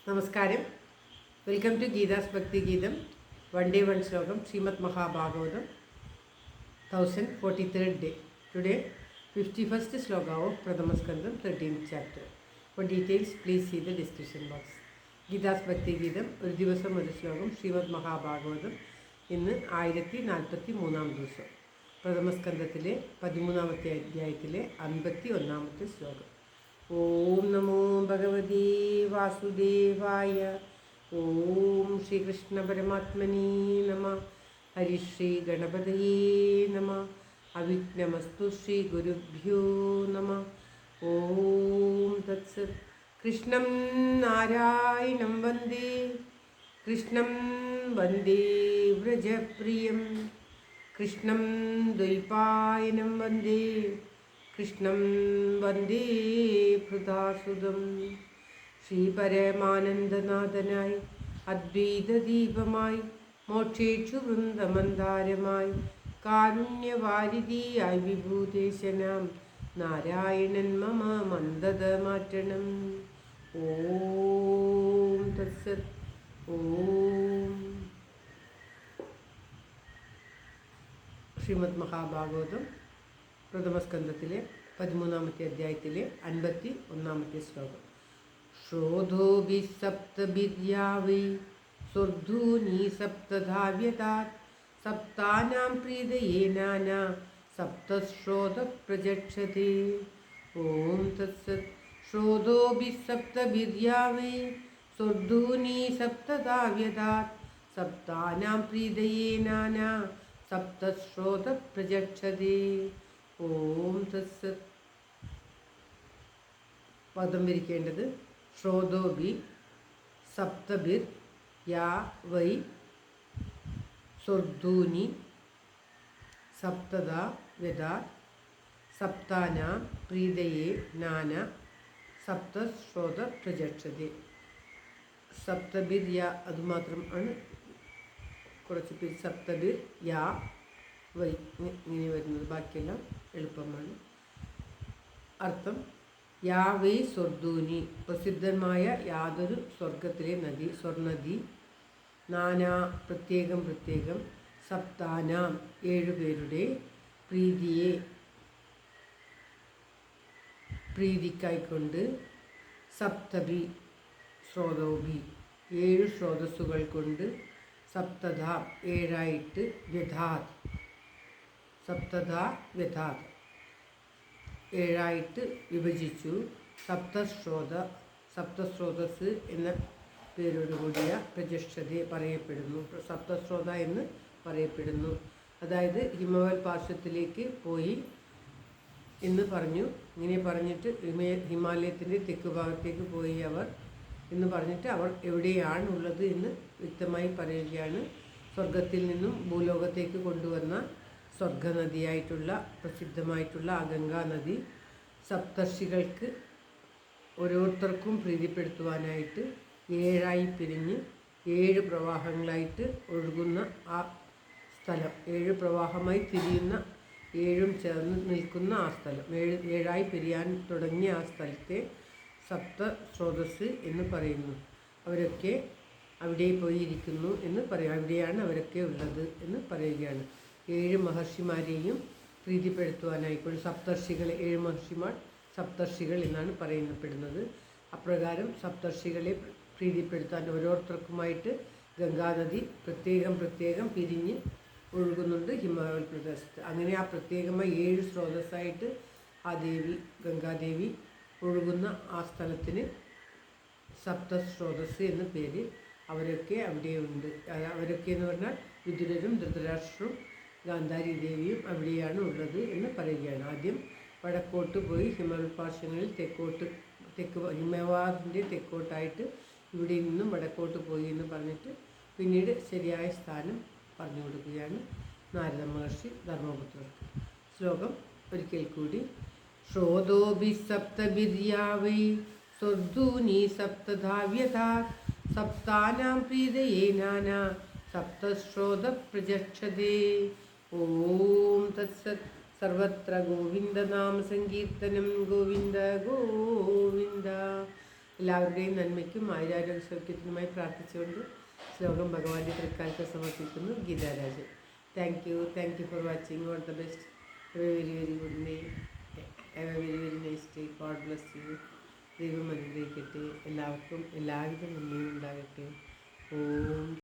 നമസ്കാരം. Welcome to Geetha's ഭക്തി ഗീതം. വൺ ഡേ വൺ ശ്ലോകം. Shrimad Mahabhagavatam 1043rd day. Today 51st sloka of Pradama Skandam 13th chapter. For details please see the description box. Geetha's ഭക്തി ഗീതം ഒരു ദിവസം ഒരു ശ്ലോകം. ശ്രീമദ് മഹാഭാഗവതം ഇന്ന് 1043 ദിവസം. പ്രഥമസ്കന്ധത്തിലെ 13ാമത്തെ അധ്യായത്തിലെ 51ാമത്തെ ശ്ലോകം. ഓം നമോ ഭഗവതി വാസുദേവായ. ഓം ശ്രീകൃഷ്ണ പരമാത്മനീ നമ. ഹരിശ്രീ ഗണപതയേ നമ. അവിഘ്നമസ്തു ശ്രീ ഗുരുഭ്യോ നമ. ഓം തത്സത്. കൃഷ്ണം നാരായണം വന്ദേ. കൃഷ്ണം വന്ദേ വ്രജപ്രിയം. കൃഷ്ണം ദ്വൈപായനം വന്ദേ. കൃഷ്ണം വന്ദേ ഭൃതാസുതം. ശ്രീപരമാനന്ദനാഥനായി അദ്വൈതദീപമായി മോക്ഷേക്ഷു വൃന്ദമന്ദാരമായി കാരുണ്യവാരിധിയായി വിഭൂതേശനാം നാരായണൻ മമ മന്ദത മാറ്റണം. ഓം തത്സത്. ഓം. ശ്രീമദ് മഹാഭാഗവതം പ്രഥമസ്കന്ധത്തിലെ 13ാമത്തെ അധ്യായത്തിലെ 51ാമത്തെ ശ്ലോകം. ശ്രോധോഭി സപ്തഭിര്യാവൈ സ്വർധൂനി സപ്തധാവ്യതാത് സപ്താനാം പ്രീതയേ നാനാ സപ്തശ്രോത പ്രജക്ഷതേ. ഓം തത്സത്. ശ്രോധോഭി സപ്തഭിര്യാവൈ സ്വർധൂനി സപ്തധാവ്യതാത് സപ്താനാം പ്രീതയേ നാനാ സപ്തശ്രോത പ്രജക്ഷതേ. ഓം തത്സത്. പദം വിരിക്കേണ്ടത് ശ്രോതോഭി സപ്തഭിർ യാ വൈ സ്വർധൂനി സപ്തദാ വ്യദാ സപ്താനാം പ്രീതയേ നാന സപ്തശ്രോത പ്രജക്ഷതേ. സപ്തഭിർ യാ അതുമാത്രം ആണ് കുറച്ച് പേര്. സപ്തഭിർ യാ വൈ ഇങ്ങനെ വരുന്നത്. ബാക്കിയെല്ലാം എളുപ്പമാണ്. അർത്ഥം യാ വൈ സ്വർധൂനി പ്രസിദ്ധമായ യാതൊരു സ്വർഗത്തിലെ നദി സ്വർണദി. നാനാ പ്രത്യേകം പ്രത്യേകം. സപ്താനാം ഏഴുപേരുടെ. പ്രീതിയെ പ്രീതിക്കായിക്കൊണ്ട്. സപ്തഭി സ്രോതോഭി ഏഴു സ്രോതസ്സുകൾ കൊണ്ട്. സപ്തധ ഏഴായിട്ട്. വ്യഥാത് സപ്തധാ വ്യഥാത് ഏഴായിട്ട് വിഭജിച്ചു. സപ്തസ്രോതസ് എന്ന പേരോടുകൂടിയ പ്രജക്ഷതയെ പറയപ്പെടുന്നു. സപ്തസ്രോത എന്ന് പറയപ്പെടുന്നു. അതായത് ഹിമവൽ പാർശ്വത്തിലേക്ക് പോയി എന്ന് പറഞ്ഞു. ഇങ്ങനെ പറഞ്ഞിട്ട് ഹിമാലയത്തിൻ്റെ തെക്ക് ഭാഗത്തേക്ക് പോയി അവർ എന്ന് പറഞ്ഞിട്ട് അവർ എവിടെയാണുള്ളത് എന്ന് വ്യക്തമായി പറയുകയാണ്. സ്വർഗത്തിൽ നിന്നും ഭൂലോകത്തേക്ക് കൊണ്ടുവന്ന സ്വർഗനദിയായിട്ടുള്ള പ്രസിദ്ധമായിട്ടുള്ള ആ ഗംഗാനദി സപ്തർഷികൾക്ക് ഓരോരുത്തർക്കും പ്രീതിപ്പെടുത്തുവാനായിട്ട് ഏഴായി പിരിഞ്ഞ് 7 പ്രവാഹങ്ങളായിട്ട് ഒഴുകുന്ന ആ സ്ഥലം, 7 പ്രവാഹമായി തിരിയുന്ന 7ഉം ചേർന്ന് നിൽക്കുന്ന ആ സ്ഥലം, ഏഴായി പിരിയാൻ തുടങ്ങിയ ആ സ്ഥലത്തെ സപ്തസ്രോതസ് എന്ന് പറയുന്നു. അവരൊക്കെ അവിടെ പോയിരിക്കുന്നു എന്ന് പറയാം. അവിടെയാണ് അവരൊക്കെ ഉള്ളത് എന്ന് പറയുകയാണ്. 7 മഹർഷിമാരെയും പ്രീതിപ്പെടുത്തുവാനായിക്കൊണ്ട് സപ്തർഷികളെ 7 മഹർഷിമാർ സപ്തർഷികൾ എന്നാണ് പറയപ്പെടുന്നത്. അപ്രകാരം സപ്തർഷികളെ പ്രീതിപ്പെടുത്താൻ ഓരോരുത്തർക്കുമായിട്ട് ഗംഗാനദി പ്രത്യേകം പ്രത്യേകം പിരിഞ്ഞ് ഒഴുകുന്നുണ്ട് ഹിമാചൽ പ്രദേശത്ത്. അങ്ങനെ ആ പ്രത്യേകമായി 7 സ്രോതസ്സായിട്ട് ആ ദേവി ഗംഗാദേവി ഒഴുകുന്ന ആ സ്ഥലത്തിന് സപ്തസ്രോതസ് എന്ന പേര്. അവരൊക്കെ അവിടെയുണ്ട്. അവരൊക്കെ എന്ന് പറഞ്ഞാൽ വിദുരരും ധൃതരാഷ്ട്രവും ഗാന്ധാരി ദേവിയും അവിടെയാണ് ഉള്ളത് എന്ന് പറയുകയാണ്. ആദ്യം വടക്കോട്ട് പോയി ഹിമവൽ പാർശ്വങ്ങളിൽ ഹിമവാദിൻ്റെ തെക്കോട്ടായിട്ട് ഇവിടെ നിന്നും വടക്കോട്ട് പോയി എന്ന് പറഞ്ഞിട്ട് പിന്നീട് ശരിയായ സ്ഥാനം പറഞ്ഞു കൊടുക്കുകയാണ് നാരദ മഹർഷി ധർമ്മപുത്രർക്ക്. ശ്ലോകം ഒരിക്കൽ കൂടി. ശ്രോതോഭി സപ്തഭിര്യാവൈ സ്വർധൂനി സപ്തധാവ്യതാ സപ്താനാം പ്രീതയേ നാനാ സപ്തശ്രോത പ്രജക്ഷതേ. ഓം തത്സത്. സർവത്ര ഗോവിന്ദനാമ സങ്കീർത്തനം. ഗോവിന്ദ ഗോവിന്ദ. എല്ലാവരുടെയും നന്മയ്ക്കും ആയുരാരോഗ്യ സൗഖ്യത്തിനുമായി പ്രാർത്ഥിച്ചുകൊണ്ട് ശ്ലോകം ഭഗവാന്റെ തൃക്കാലത്ത് സമർപ്പിക്കുന്നു. Geetha Rajan. Thank you for watching. All the best. Have A very very good day. Have A very very nice day. God bless you. ദൈവം അനുഗ്രഹിക്കട്ടെ. എല്ലാവർക്കും എല്ലാവിധ നന്മയും ഉണ്ടാകട്ടെ. ഓം